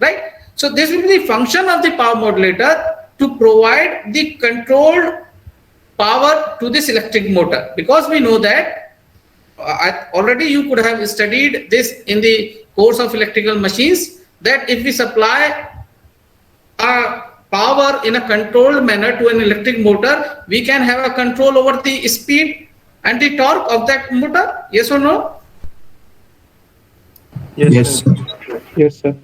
right? So this will be the function of the power modulator to provide the controlled power to this electric motor, because we know that already you could have studied this in the course of electrical machines, that if we supply a power in a controlled manner to an electric motor, we can have a control over the speed and the torque of that motor. Yes or no? Yes, sir. Yes, sir.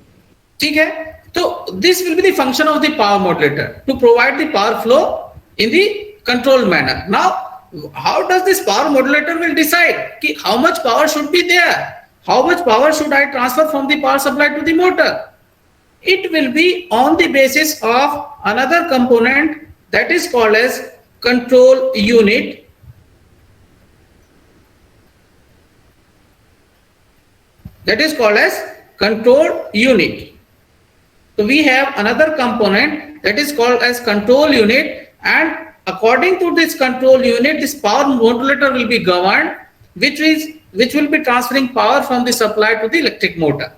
ठीक है, तो this will be the function of the power modulator, to provide the power flow in the controlled manner. Now, how does this power modulator will decide ki how much power should be there? How much power should I transfer from the power supply to the motor? It will be on the basis of another component that is called as control unit. That is called as control unit. So we have another component that is called as control unit, and according to this control unit, this power modulator will be governed, which will be transferring power from the supply to the electric motor.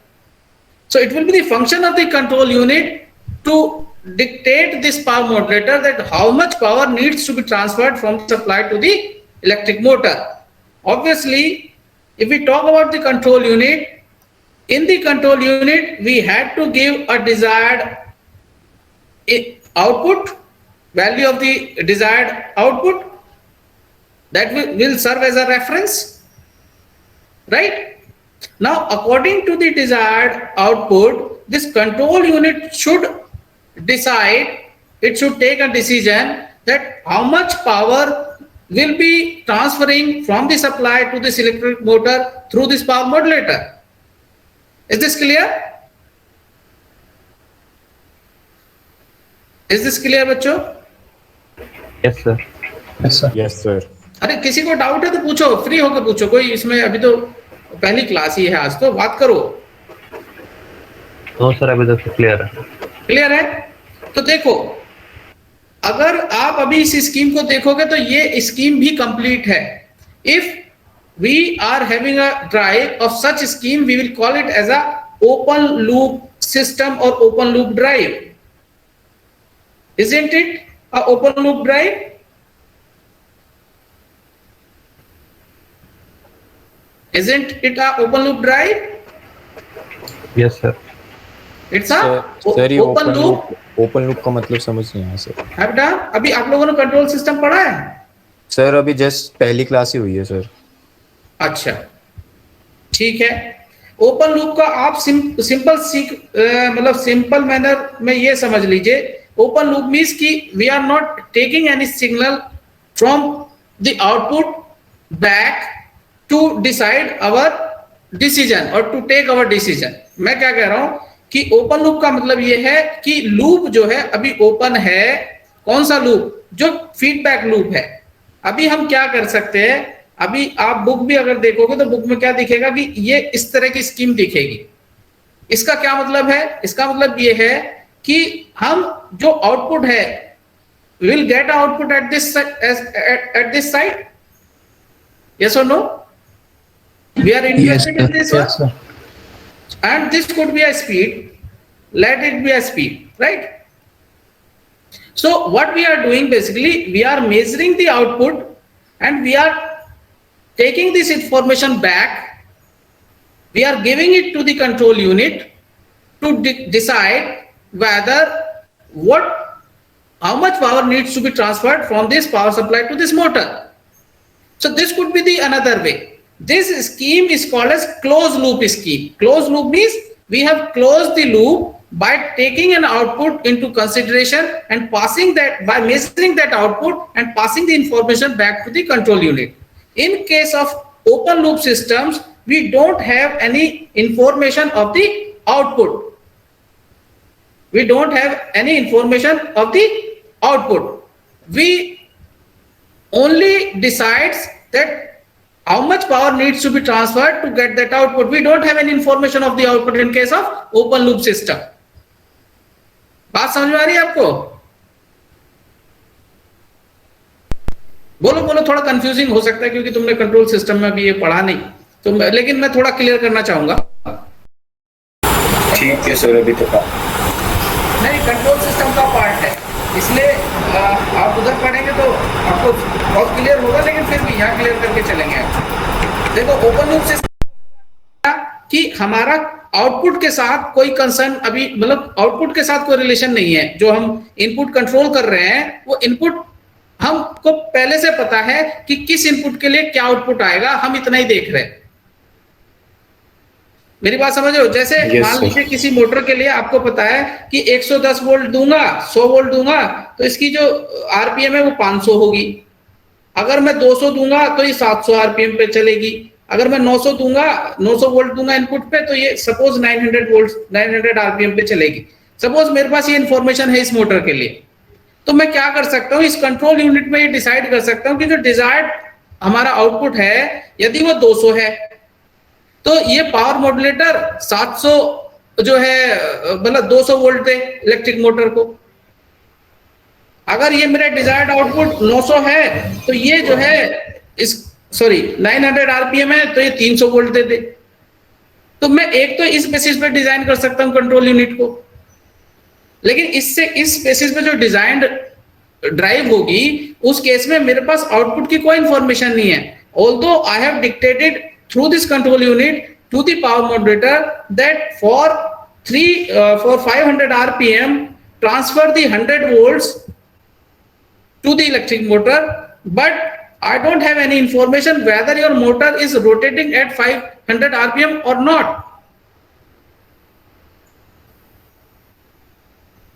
So it will be the function of the control unit to dictate this power modulator that how much power needs to be transferred from the supply to the electric motor. Obviously, if we talk about the control unit, in the control unit, we had to give a desired output, value of the desired output that will serve as a reference, right? Now, according to the desired output, this control unit should decide, it should take a decision that how much power will be transferring from the supply to this electric motor through this power modulator. Is this clear? Is this clear, बच्चों? Yes, sir. Yes, sir. Yes, sir. अरे किसी को doubt है तो पूछो, free होकर पूछो, कोई इसमें अभी तो पहली क्लास ही है, आज तो बात करो। नो सर, अभी तक क्लियर है। क्लियर है? तो देखो, अगर आप अभी इस स्कीम को देखोगे तो ये स्कीम भी कंप्लीट है। If we are having a drive of such scheme, we will call it as a open loop system or open loop drive. Isn't it a open loop drive? Isn't it a open loop drive? Yes, sir. It's a sir ये open loop. Open loop का मतलब समझ नहीं आया sir. बेटा, अभी आप लोगों ने कंट्रोल सिस्टम पढ़ा है? सर अभी जस्ट पहली क्लास ही हुई है सर। अच्छा, ठीक है। ओपन लूप का आप मतलब सिंपल मैनर में ये समझ लीजिए, ओपन लूप मीन्स कि we are not taking any signal from the output back to decide our decision और टू टेक आवर डिसीजन। मैं क्या कह रहा हूं कि ओपन लूप का मतलब ये है कि लूप जो है अभी ओपन है। कौन सा लूप? जो फीडबैक लूप है। अभी हम क्या कर सकते हैं, अभी आप बुक भी अगर देखोगे तो बुक में क्या दिखेगा कि ये इस तरह की स्कीम दिखेगी। इसका क्या मतलब है? इसका मतलब ये है कि हम जो आउटपुट है will get output at this side. Yes और no? We are interested in this one, and this could be a speed. Let it be a speed, right? So what we are doing, basically we are measuring the output and we are taking this information back, we are giving it to the control unit to decide whether how much power needs to be transferred from this power supply to this motor. So this could be the another way. This scheme is called as closed loop scheme. Closed loop means we have closed the loop by taking an output into consideration and passing that, by measuring that output and passing the information back to the control unit. In case of open loop systems, we don't have any information of the output. We don't have any information of the output. We only decides that how much power needs to be transferred to get that output. We don't have any information of the output in case of open loop system. बात समझ में आ रही है आपको? बोलो बोलो, थोड़ा confusing हो सकता है क्योंकि तुमने कंट्रोल सिस्टम में भी ये पढ़ा नहीं, तो लेकिन मैं थोड़ा क्लियर करना चाहूंगा। ठीक है सर, अभी तो नहीं, कंट्रोल सिस्टम का पार्ट है, इसलिए आप उधर पढ़ेंगे तो आपको बहुत क्लियर होगा, लेकिन फिर भी यहाँ क्लियर करके चलेंगे आप। देखो ओपन लूप सिस्टम कि हमारा आउटपुट के साथ कोई कंसर्न अभी, मतलब आउटपुट के साथ कोई रिलेशन नहीं है। जो हम इनपुट कंट्रोल कर रहे हैं वो इनपुट हमको पहले से पता है कि किस इनपुट के लिए क्या आउटपुट आएगा, हम इतना ही देख रहे हैं। मेरी बात समझ रहे हो? जैसे मान लीजिए किसी मोटर के लिए आपको पता है कि 110 वोल्ट दूंगा, 100 वोल्ट दूंगा तो इसकी जो आरपीएम है वो 500 होगी। अगर मैं 200 दूंगा तो ये 700 आरपीएम पे चलेगी। अगर मैं 900 दूंगा, 900 वोल्ट दूंगा इनपुट पे, तो ये सपोज 900 वोल्ट 900 आरपीएम पे चलेगी। सपोज मेरे पास ये इंफॉर्मेशन है इस मोटर के लिए, तो मैं क्या कर सकता हूँ, इस कंट्रोल यूनिट में ये डिसाइड कर सकता हूँ कि जो डिजायर्ड हमारा आउटपुट है यदि वो 200 है तो ये पावर मॉड्यूलेटर 700 जो है मतलब 200 वोल्ट दे इलेक्ट्रिक मोटर को। अगर ये मेरा डिजायर्ड आउटपुट 900 है तो ये जो है इस 900 आरपीएम है तो ये 300 वोल्ट दे दे। तो मैं एक तो इस बेसिस पे डिजाइन कर सकता हूं कंट्रोल यूनिट को, लेकिन इससे इस बेसिस पे जो डिजाइन ड्राइव होगी उस केस में मेरे पास आउटपुट की कोई इंफॉर्मेशन नहीं है। Although I have dictated through this control unit to the power modulator that for 500 rpm transfer the 100 volts to the electric motor, but I don't have any information whether your motor is rotating at 500 rpm or not.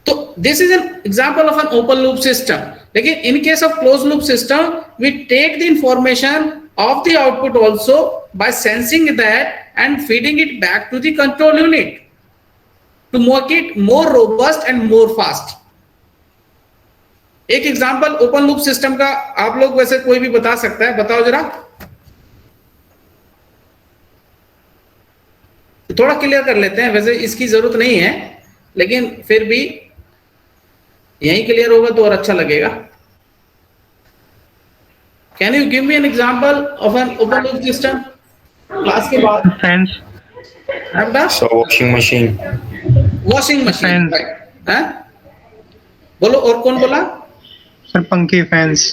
So this is an example of an open loop system. Lekin in case of closed loop system, we take the information of the output also by sensing that and feeding it back to the control unit to make it more robust and more fast. एक example open loop system का आप लोग वैसे कोई भी बता सकता है, बताओ जरा। थोड़ा क्लियर कर लेते हैं, वैसे इसकी जरूरत नहीं है लेकिन फिर भी यही क्लियर होगा तो और अच्छा लगेगा। Can you give me an example of an open loop system? Class के बाद fans sir washing machine. Washing machine, Fans. Right. हैं? बोलो, और कौन बोला? सर पंखे फैंस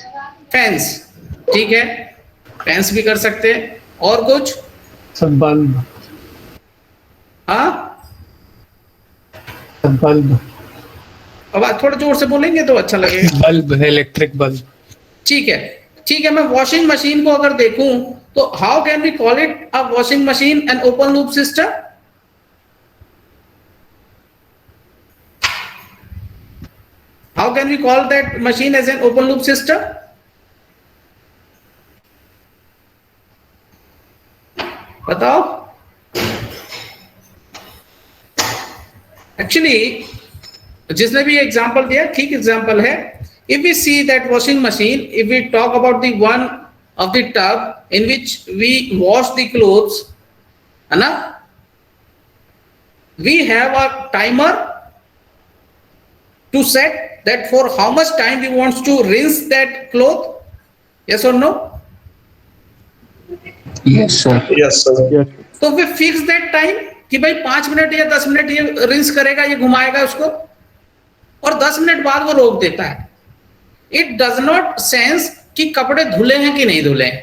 फैंस, ठीक है, फैंस भी कर सकते हैं। और कुछ? सब बल्ब। हाँ, बल्ब अब आप थोड़ा जोर से बोलेंगे तो अच्छा लगेगा। बल्ब है, इलेक्ट्रिक बल्ब। ठीक है, ठीक है। मैं वॉशिंग मशीन को अगर देखूं तो how can we call it a washing machine and open loop system? How can we call that machine as an open loop system? बताओ। एक्चुअली जिसने भी एग्जांपल दिया ठीक एग्जांपल है। If we see that washing machine, if we talk about the one of the tub in which we wash the clothes, है ना? We have a timer to set that for how much time we want to rinse that cloth. Yes or no? Yes sir. Yes sir. तो we fix that time कि भाई 5 minute या 10 minute ये rinse करेगा, ये घुमाएगा उसको, और 10 मिनट बाद वो रोक देता है। It does not sense कि कपड़े धुले हैं कि नहीं धुले हैं।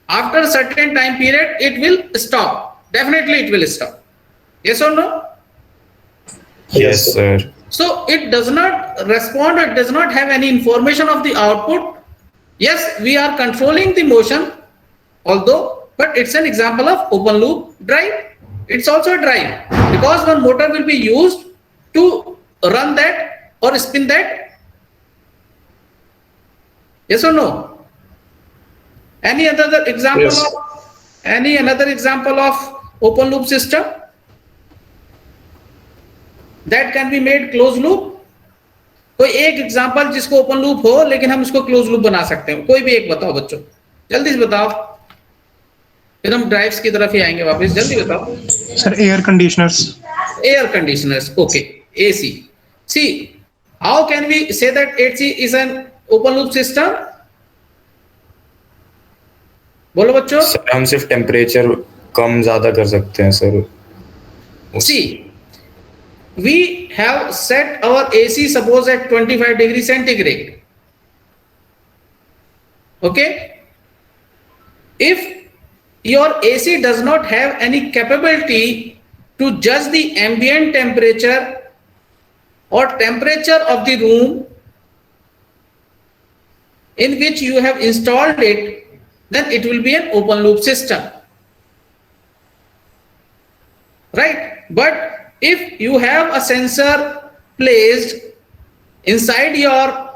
After a certain time period, it will stop. Definitely, it will stop. Yes or no? Yes sir. So it does not respond or does not have any information of the output. Yes, we are controlling the motion, although, but it's an example of open loop drive. It's also a drive because one motor will be used to run that or spin that. Yes or no? Any other example Yes. of any another example of open loop system that can be made closed loop? कोई एक example जिसको open loop हो लेकिन हम उसको close loop बना सकते हैं, कोई भी एक बताओ बच्चों, जल्दी से बताओ, फिर हम ड्राइव्स की तरफ ही आएंगे वापस। जल्दी बताओ। Sir air conditioners Air conditioners, okay, AC. See, how can we say that AC is an open loop system? बोलो बच्चों। सर हम सिर्फ टेम्परेचर कम ज्यादा कर सकते हैं sir. See, we have set our AC suppose at 25 degree centigrade. Okay. If your AC does not have any capability to judge the ambient temperature or temperature of the room in which you have installed it, then it will be an open loop system. Right? But if you have a sensor placed inside your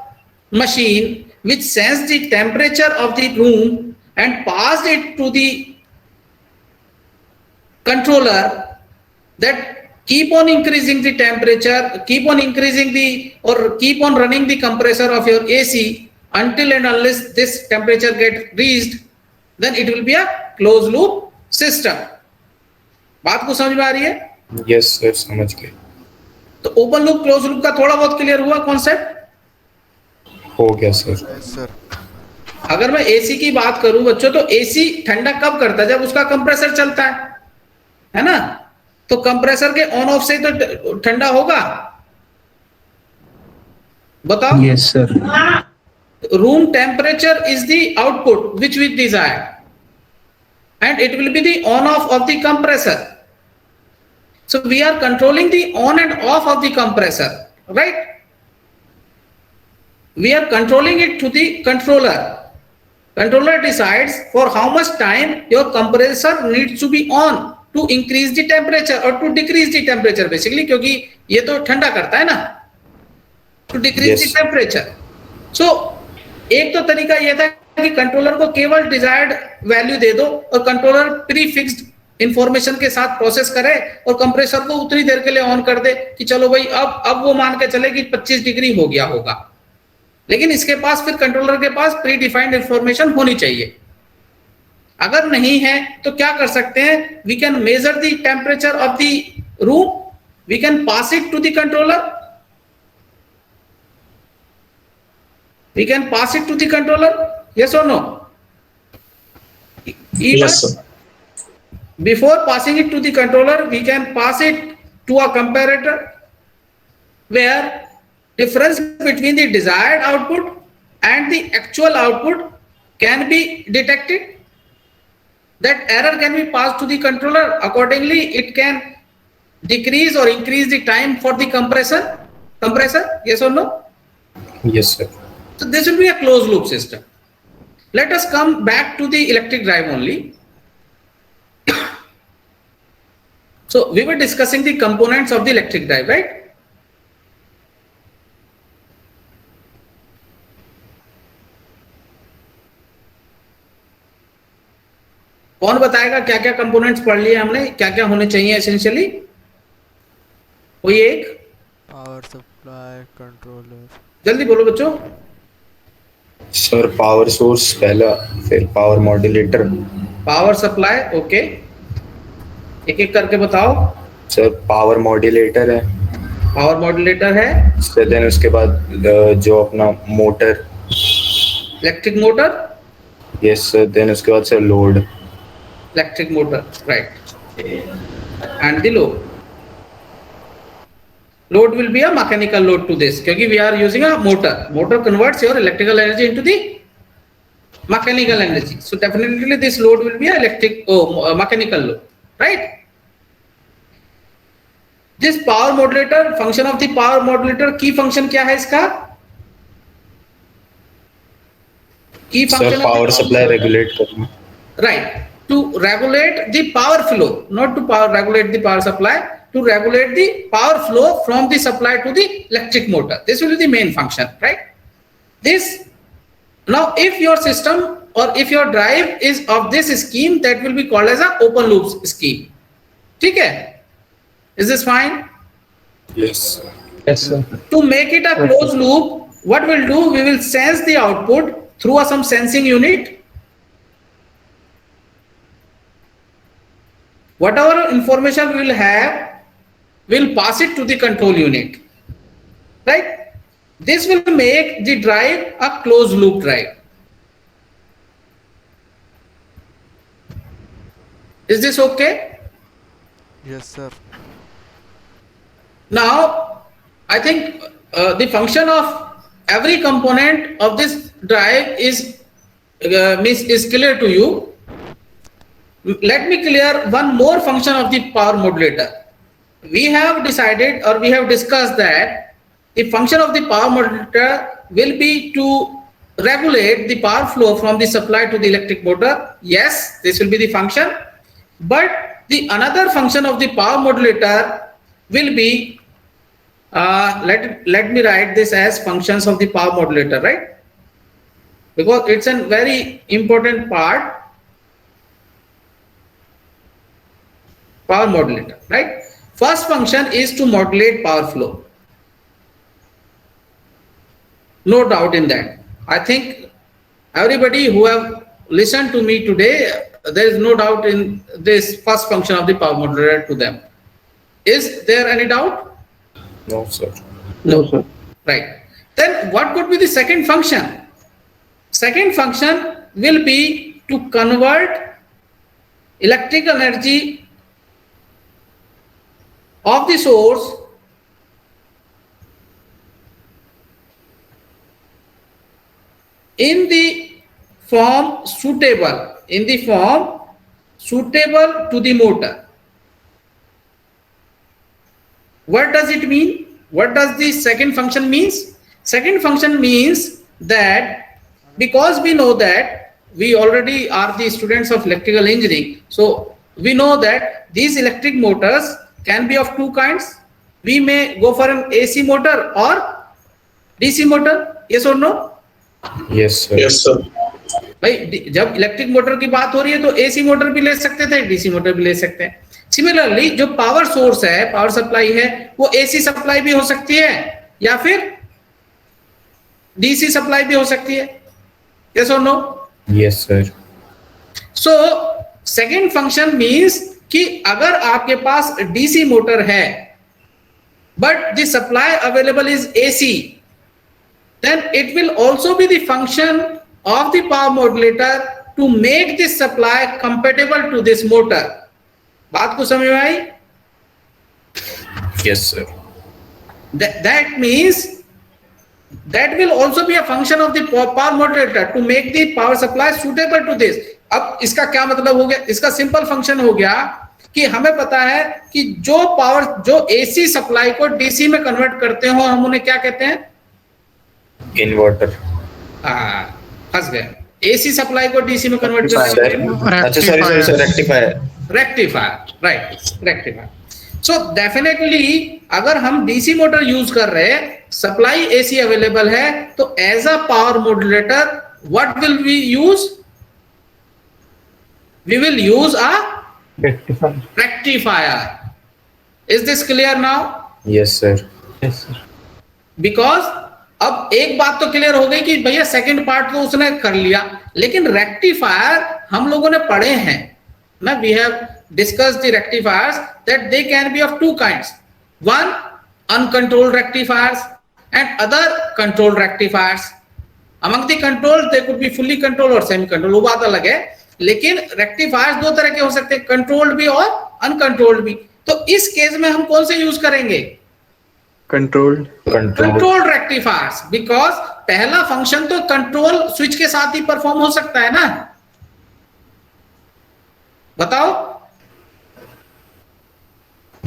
machine which senses the temperature of the room and passed it to the controller that keep on increasing the temperature, keep on increasing the or keep on running the compressor of your AC until and unless this temperature get reached, then it will be a closed loop system. बात को समझ में आ रही है? Yes sir, समझ गए. तो open loop close loop का थोड़ा बहुत क्लियर हुआ कॉन्सेप्ट? हो गया सर. सर अगर मैं एसी की बात करूं बच्चों, तो एसी ठंडा कब करता है? जब उसका कंप्रेसर चलता है ना? तो कंप्रेसर के ऑन ऑफ से तो ठंडा होगा, बताओ. Yes, sir. Room temperature is the output which we desire, and it will be the on off of the compressor. So we are controlling the on and off of the compressor, right? We are controlling it to the controller. Controller decides for how much time your compressor needs to be on to increase the temperature or to decrease the temperature, basically, क्योंकि ये तो ठंडा करता है ना, to decrease Yes. the temperature. So एक तो तरीका ये था कि कंट्रोलर को केवल डिजायर्ड वैल्यू दे दो और कंट्रोलर प्री फिक्स्ड इंफॉर्मेशन के साथ प्रोसेस करे और कंप्रेसर को उतनी देर के लिए ऑन कर दे कि चलो भाई अब वो मान के चले कि 25 डिग्री हो गया होगा. लेकिन इसके पास फिर कंट्रोलर के पास प्री डिफाइंड इंफॉर्मेशन होनी चाहिए. अगर नहीं है तो क्या कर सकते हैं? We can measure the temperature of the room, we can pass it to the controller. We can pass it to the controller, yes or no? Even Yes sir. before passing it to the controller, we can pass it to a comparator where difference between the desired output and the actual output can be detected. That error can be passed to the controller. Accordingly, it can decrease or increase the time for the compressor, yes or no? Yes sir. So this will be a closed loop system. Let us come back to the electric drive only. So we were discussing the components of the electric drive, right? कौन बताएगा क्या क्या components पढ़ लिए हमने, क्या क्या होने चाहिए एसेंशियली? कोई एक पावर सप्लाई कंट्रोलर. जल्दी बोलो बच्चों. सर पावर सोर्स पहला, फिर power modulator. Power supply, okay. एक एक करके बताओ. सर पावर मॉड्यूलेटर है. पावर मॉड्यूलेटर है. सर देन उसके बाद जो अपना motor. Electric motor. Yes sir. Then उसके बाद sir load. Electric motor, right? And the load. Load will be a mechanical load to this, क्योंकि we are using a motor. Motor converts your electrical energy into the mechanical energy. So definitely this load will be a mechanical load, right? This power modulator, function of the power modulator, key function क्या है इसका? Key function sir power supply regulate करना. Right. To regulate the power flow, not to regulate the power supply, to regulate the power flow from the supply to the electric motor. This will be the main function, right? This, now if your system or if your drive is of this scheme, that will be called as an open loop scheme. ठीक है? Is this fine? Yes sir. Yes, sir. To make it a closed loop, what we'll do, we will sense the output through some sensing unit. Whatever information we will have, we'll pass it to the control unit, right? This will make the drive a closed loop drive. Is this okay? Yes sir. Now, I think the function of every component of this drive is clear to you. Let me clear one more function of the power modulator. We have decided or we have discussed that the function of the power modulator will be to regulate the power flow from the supply to the electric motor. Yes, this will be the function. But the another function of the power modulator will be, let me write this as functions of the power modulator, right? Because it's a very important part. Power modulator, right? First function is to modulate power flow. No doubt in that. I think everybody who have listened to me today, there is no doubt in this first function of the power modulator to them. Is there any doubt? No, sir. No, sir. Right. Then what could be the second function? Second function will be to convert electrical energy of the source in the form suitable to the motor. What does it mean? What does the second function means? Second function means that because we know that we already are the students of electrical engineering, so we know that these electric motors can be of two kinds. We may go for an AC motor or DC motor. Yes or no? Yes, sir. Yes, sir. भाई जब electric motor की बात हो रही है तो AC motor भी ले सकते थे, डीसी मोटर भी ले सकते हैं. सिमिलरली जो पावर सोर्स है, पावर सप्लाई है, वो एसी सप्लाई भी हो सकती है या फिर डीसी सप्लाई भी हो सकती है. यस और no? Yes sir. So second function means कि अगर आपके पास डीसी मोटर है but the supply available is AC, then it will also be the function of the power modulator to make this supply compatible to this motor. बात को समझ में आई? Yes, sir. That means that will also be a function of the power modulator to make the power supply suitable to this. अब इसका क्या मतलब हो गया? इसका सिंपल फंक्शन हो गया कि हमें पता है कि जो एसी सप्लाई को डीसी में कन्वर्ट करते हो, हम उन्हें क्या कहते हैं? इन्वर्टर. फंस गए. एसी सप्लाई को डीसी में कन्वर्ट करते हैं. अच्छा, sorry sir, rectifier. Right, rectifier. So definitely अगर हम डीसी मोटर यूज कर रहे हैं, सप्लाई एसी अवेलेबल है, तो as a power modulator what will we use? We will use a rectifier. Is this clear now? Yes sir. Yes, sir. Because अब एक बात तो क्लियर हो गई कि भैया सेकंड पार्ट तो उसने कर लिया, लेकिन रेक्टिफायर हम लोगों ने पढ़े हैं ना. We have discussed the rectifiers that they can be of two kinds. One uncontrolled rectifiers and other controlled rectifiers. Among the controlled they could be fully control और सेमी कंट्रोल, वो बात अलग है. लेकिन रेक्टिफायर्स दो तरह के हो सकते हैं, कंट्रोल्ड भी और अनकंट्रोल्ड भी. तो इस केस में हम कौन से यूज करेंगे? कंट्रोल्ड रेक्टिफायर्स, बिकॉज पहला फंक्शन तो कंट्रोल स्विच के साथ ही परफॉर्म हो सकता है ना. बताओ.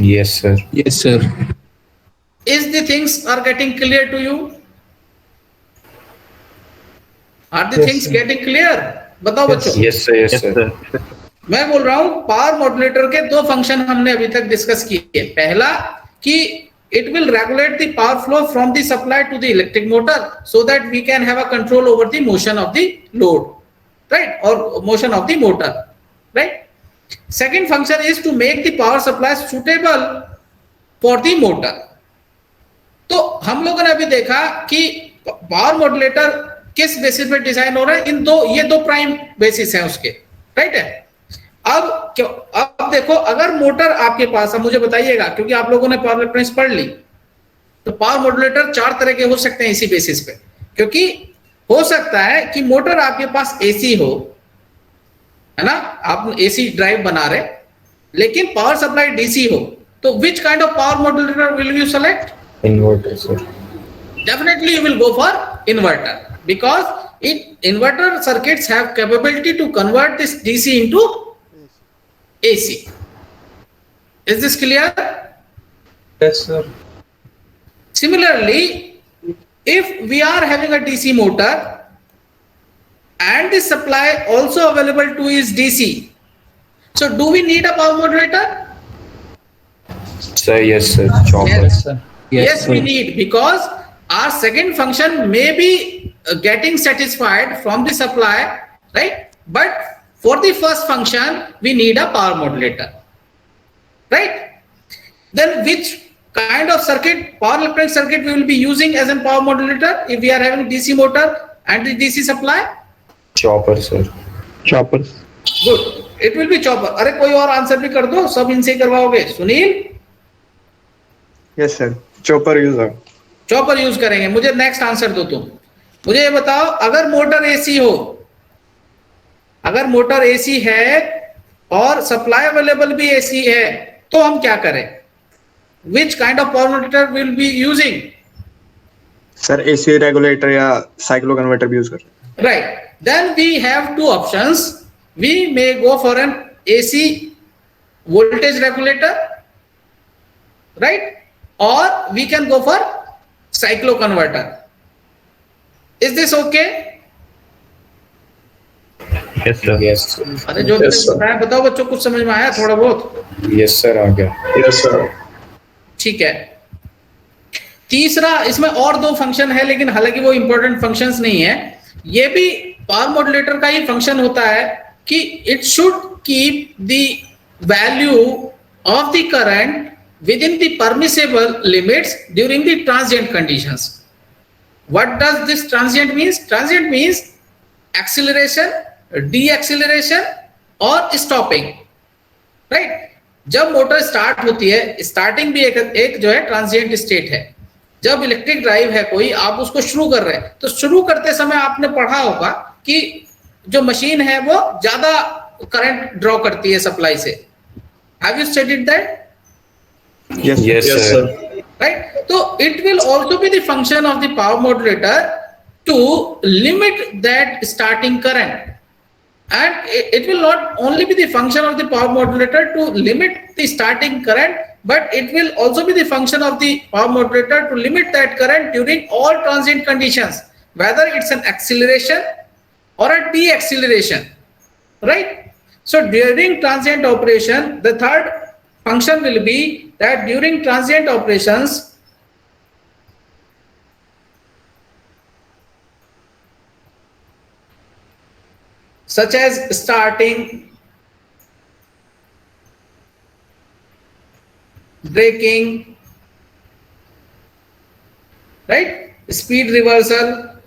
Yes sir. Yes, sir. Is the things are getting clear to you? Are the things getting clear? बताओ बच्चों. Yes sir. Yes Yes, sir. sir. मैं बोल रहा हूं पावर मॉड्यूलेटर के दो फंक्शन हमने अभी तक डिस्कस किए. पहला कि it will regulate the power flow from the supply to the electric motor so that we can have a control over the motion of the load, right, or motion of the motor, right. Second function is to make the power supply suitable for the motor. तो हम लोगों ने अभी देखा कि power modulator किस basis पे design हो रहा है. ये दो प्राइम बेसिस हैं उसके, राइट है. अब देखो, अगर मोटर आपके पास, अब मुझे बताइएगा क्योंकि आप लोगों ने पावर इलेक्ट्रॉनिक्स पढ़ ली, तो पावर मॉड्यूलेटर चार तरह के हो सकते हैं इसी बेसिस पे. क्योंकि हो सकता है कि मोटर आपके पास एसी हो, है ना, आप एसी ड्राइव बना रहे, लेकिन पावर सप्लाई डीसी हो. So which kind of power modulator will you select? Inverter, sir. Definitely you will go for inverter, because inverter circuits have capability to convert this DC into AC. Is this clear? Yes, sir. Similarly, if we are having a DC motor and the supply also available to is DC, so do we need a power modulator? Sir, yes, sir. Chopper. Yes. sir. Yes, we need, because our second function may be getting satisfied from the supply, right? But for the first function, we need a power modulator, right? Then which kind of circuit, power electronic circuit, we will be using as a power modulator if we are having DC motor and the DC supply? Chopper, sir. Choppers. Good. It will be chopper. अरे कोई और answer भी कर दो, सब इनसे ही करवाओगे. Sunil, yes sir, chopper user. Chopper use करेंगे. मुझे नेक्स्ट आंसर दो तुम. मुझे ये बताओ, अगर मोटर एसी हो, अगर मोटर एसी है और सप्लाई अवेलेबल भी एसी है, तो हम क्या करें? Which kind of power motor will be using? Sir AC regulator या साइक्लो कन्वर्टर भी यूज कर सकते हैं। Right. Then we have two options. We may go for an AC voltage regulator, right? Or we can go for cyclo converter. Is this okay? Yes, sir. Yes, sir. अरे जो बताया बताओ बच्चों, कुछ समझ में आया थोड़ा बहुत? Yes, sir. आ गया. Yes sir. ठीक है. तीसरा, इसमें और दो फंक्शन है, लेकिन हालांकि वो इंपॉर्टेंट फंक्शंस नहीं है. ये भी पावर मॉड्यूलेटर का ही फंक्शन होता है कि it should keep the value of the current within the permissible limits during the transient conditions. What does this transient means? Transient means acceleration, deceleration और stopping, right? जब motor start होती है, starting भी एक जो है transient state है. जब इलेक्ट्रिक ड्राइव है कोई, आप उसको शुरू कर रहे हैं, तो शुरू करते समय आपने पढ़ा होगा कि जो मशीन है वो ज्यादा करंट ड्रॉ करती है सप्लाई से. Have you studied that? Yes, sir. Right? So it will also be the function of the power modulator to limit that starting current. And it will not only be the function of the power modulator to limit the starting current, but it will also be the function of the power modulator to limit that current during all transient conditions, whether it's an acceleration or a deceleration, right? So during transient operation, the third function will be that during transient operations, such as starting, braking, right, speed reversal,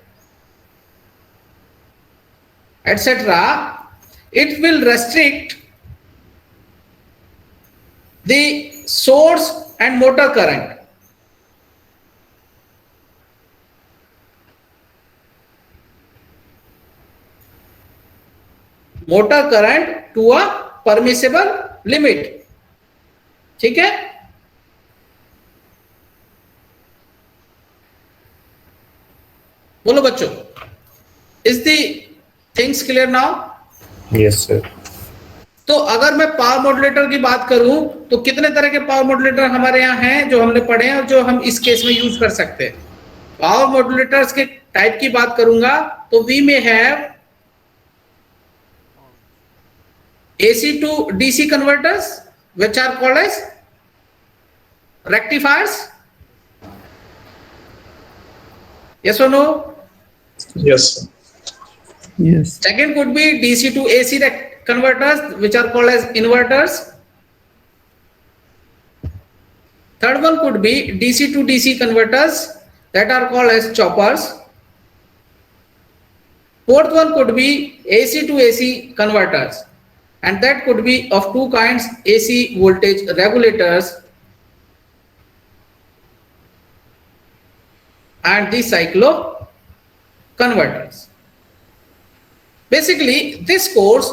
etc., it will restrict the source and motor current. Motor current to a permissible limit. ठीक है? बोलो बच्चों, is the things clear now? Yes, sir. तो अगर मैं power modulator की बात करूं, तो कितने तरह के पावर मॉड्यूलेटर हमारे यहाँ हैं जो हमने पढ़े हैं और जो हम इस केस में यूज कर सकते हैं? पावर मॉड्यूलेटर्स के टाइप की बात करूंगा तो वी में have AC to DC converters, which are called as rectifiers. Yes or no? Yes. Yes. Second could be DC to AC converters, which are called as inverters. Third one could be DC to DC converters, that are called as choppers. Fourth one could be AC to AC converters, and that could be of two kinds: AC voltage regulators and the cyclo converters. Basically, this course,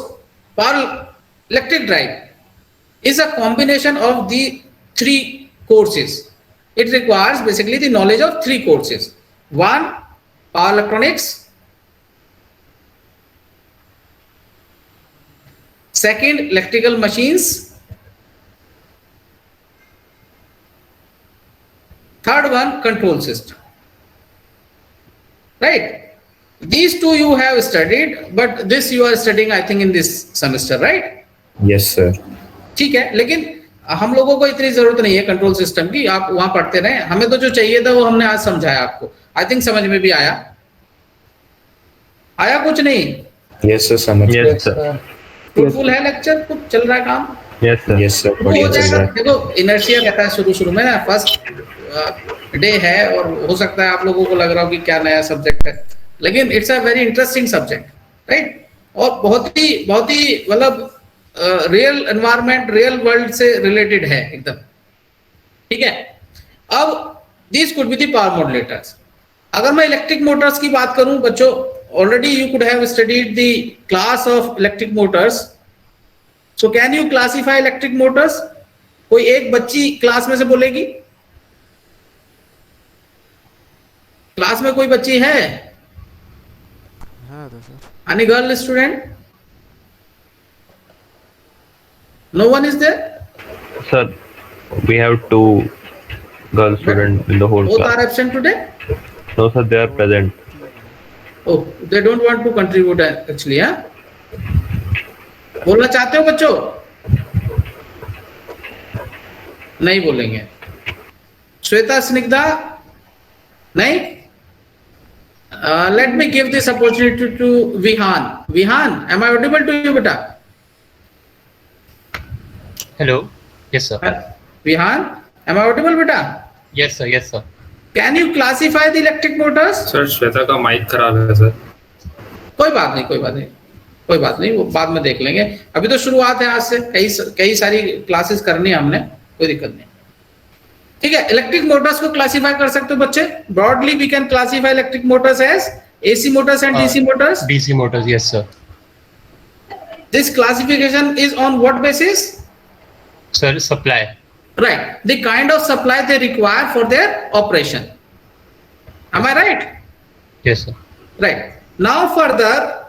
power electric drive, is a combination of the three courses. It requires basically the knowledge of three courses. One, power electronics. Second, electrical machines. Third one, control system. Right? These two you have studied, but this you are studying, I think, in this semester, right? Yes, sir. ठीक है, लेकिन हम लोगों को इतनी जरूरत नहीं है कंट्रोल सिस्टम की, आप वहां पढ़ते रहे, हमें तो जो चाहिए था वो हमने आज समझाया आपको, आई थिंक समझ में भी आया कुछ नहीं? Yes, sir. समझ गया। Yes, sir. फ्रूटफुल है लेक्चर, कुछ चल रहा है काम? Yes, sir. Yes, sir. वो बढ़िया हो चल जाएगा। रहा है। देखो इनर्शिया कहता है शुरू में ना, फर्स्ट डे है और हो सकता है आप लोगों को लग रहा हो कि क्या नया सब्जेक्ट है, लेकिन it's a very interesting subject, right? और बहुत ही मतलब रियल एनवायरनमेंट, रियल वर्ल्ड से रिलेटेड है एकदम, ठीक है? अब this could be the power modulators. अगर मैं इलेक्ट्रिक मोटर्स की बात करूं बच्चों, already you could have studied the class of electric Motors, so can you classify electric Motors? कोई एक बच्ची क्लास में से बोलेगी? क्लास में कोई बच्ची है? हाँ तो sir, Any girl student? No one is there? Sir, we have 2 girl students in the whole Both are class. absent today? No, sir, they are present. Oh, they don't want to contribute actually, हाँ? बोलना चाहते हो बच्चों? नहीं बोलेंगे। श्वेता, स्निग्धा? नहीं? Let me give this opportunity to Vihan. Vihan, am I audible to you, beta? Hello. Yes, sir. Vihan, am I audible, beta? Yes, sir. Yes, sir. Can you classify the electric motors? Sir Shweta का mic खराब है sir. कोई बात नहीं, वो बाद में देख लेंगे। अभी तो शुरुआत है, आज से कई सारी क्लासेस करनी है हमने, कोई दिक्कत नहीं। ठीक है, इलेक्ट्रिक मोटर्स को क्लासिफाई कर सकते हो बच्चे? Broadly we can classify electric motors as AC motors and DC motors. DC motors. Yes, sir. This classification is on what basis? Sir, supply. Right, the kind of supply they require for their operation. Am I right? Yes, sir. Right. Now further,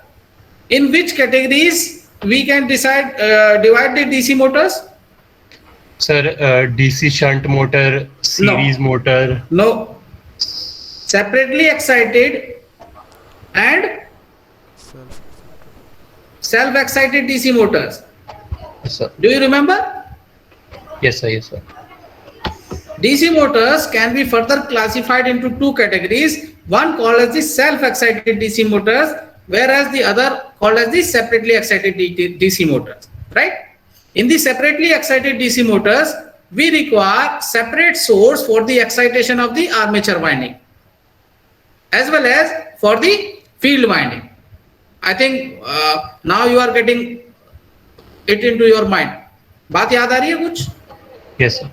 in which categories we can divide the DC motors? Sir, DC shunt motor, series motor. No. Separately excited and self-excited DC motors. Yes, sir. Do you remember? Yes, sir. Yes, sir. DC motors can be further classified into two categories. One called as the self-excited DC motors, whereas the other called as the separately excited DC motors. Right? In the separately excited DC motors, we require separate source for the excitation of the armature winding, as well as for the field winding. I think now you are getting it into your mind. बात याद आ रही है कुछ? Yes, sir.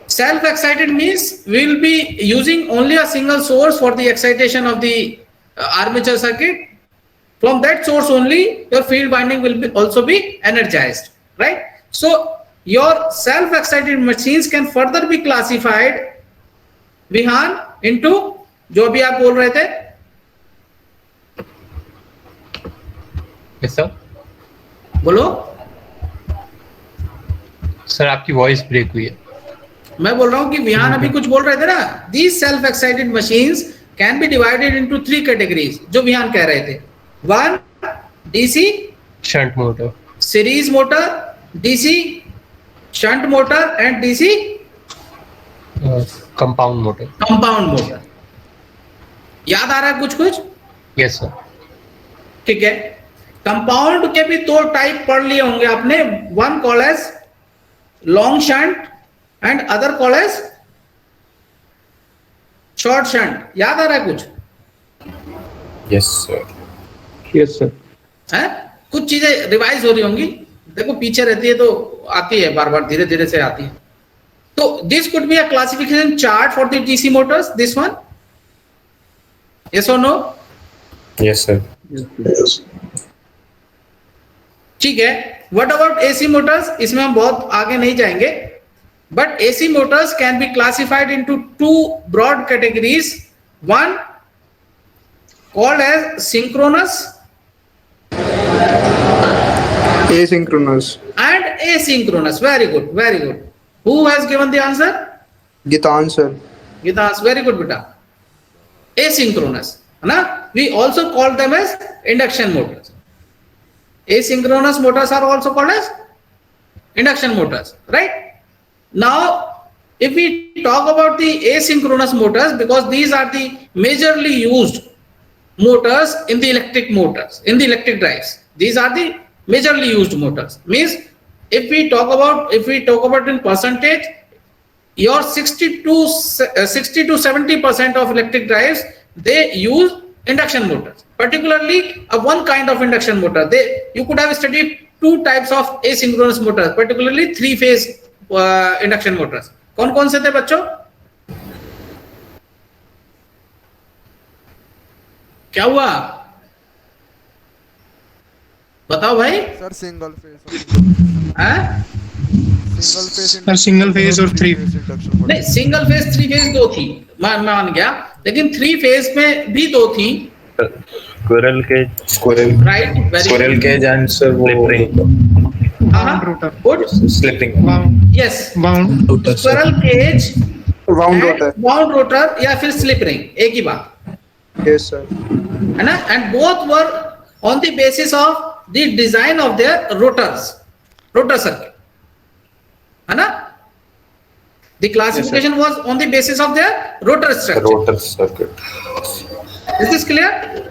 Self-excited means we will be using only a single source for the excitation of the armature circuit. From that source only, your field winding will also be energized, right? So your self-excited machines can further be classified, Vihan, into जो भी आप बोल रहे थे। Yes, sir. बोलो। Sir आपकी voice break हुई है। मैं बोल रहा हूँ कि विहान अभी कुछ बोल रहे थे ना। These self-excited machines can be divided into 3 categories, जो विहान कह रहे थे। 1, DC shunt motor, series motor, DC shunt motor and DC compound motor. compound motor. याद आ रहा है कुछ? Yes sir. ठीक है, कंपाउंड के भी 2 टाइप पढ़ लिए होंगे आपने। One call as long shunt and other call as short shunt. याद आ रहा है कुछ? Yes, sir. Yes, sir. है, कुछ चीजें रिवाइज हो रही होंगी। देखो पीछे रहती है तो आती है, बार बार धीरे धीरे से आती है। तो this could be a classification chart for the DC Motors, this one. Yes और नो? Yes, sir. ठीक है, व्हाट अबाउट एसी मोटर्स? इसमें हम बहुत आगे नहीं जाएंगे। But AC motors can be classified into two broad categories. One called as synchronous Asynchronous. and asynchronous. Very good, very good. Who has given the answer? Gitan, sir. Gitas, very good, beta. Asynchronous, है ना? We also call them as induction motors. Asynchronous motors are also called as induction motors, right? Now, if we talk about the asynchronous motors, because these are the majorly used motors in the electric motors, in the electric drives. These are the majorly used motors. Means, if we talk about in percentage, your 60 to 70% of electric drives, they use induction motors. Particularly, one kind of induction motor. You could have studied two types of asynchronous motors, particularly three-phase induction Motors. कौन कौन से थे बच्चों? क्या हुआ बताओ भाई. Sir single phase sir single phase और थ्री. इंडक्शन नहीं, सिंगल फेज थ्री फेज दो थी, मान गया, लेकिन थ्री फेज में भी दो थी. Squirrel cage. Squirrel. Right, Squirrel cage and sir Wound rotor. Good, slipping. Wound. Yes. Wound. Rotor, sir. Squirrel cage, Wound rotor. Wound rotor या फिर स्लिप रिंग, एक ही बात Yes, sir. है ना. And both were on the basis of the design of their rotors, rotor circuit, है ना. The classification was on the basis of their rotor structure. Rotor circuit. Is this clear?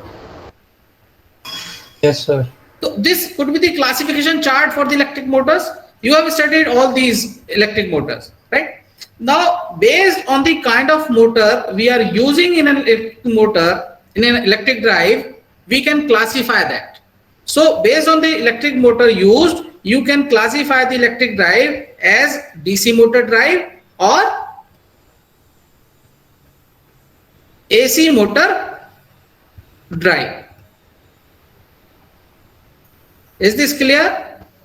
Yes, sir. So this could be the classification chart for the electric motors. You have studied all these electric motors, right? Now, based on the kind of motor we are using in an electric motor, in an electric drive, we can classify that. So, based on the electric motor used, you can classify the electric drive as DC motor drive or AC motor drive. Is this clear?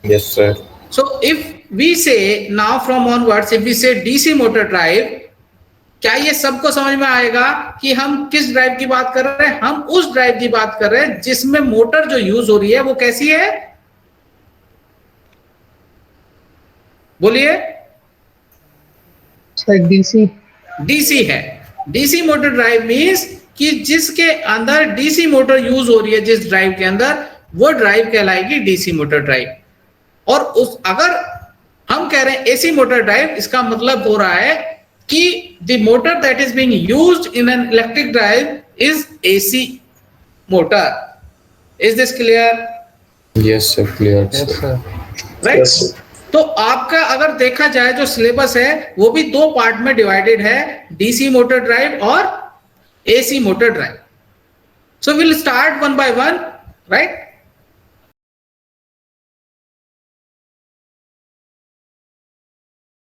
Yes, sir. So if we say now from onwards, if we say DC motor drive, क्या ये सबको समझ में आएगा कि हम किस drive की बात कर रहे हैं? हम उस ड्राइव की बात कर रहे हैं जिसमें मोटर जो यूज हो रही है वो कैसी है? बोलिए. DC. डीसी है. डीसी मोटर ड्राइव मींस कि जिसके अंदर डीसी मोटर यूज हो रही है, जिस ड्राइव के अंदर, वो ड्राइव कहलाएगी डीसी मोटर ड्राइव. और उस अगर हम कह रहे हैं एसी मोटर ड्राइव, इसका मतलब हो रहा है कि the motor that is being used in an electric drive is AC motor. Is this clear? Yes, sir. Clear. Yes, Sir. sir. Right. तो आपका अगर देखा जाए जो सिलेबस है वो भी दो पार्ट में डिवाइडेड है, डीसी मोटर ड्राइव और AC motor drive. So will start one by one, right.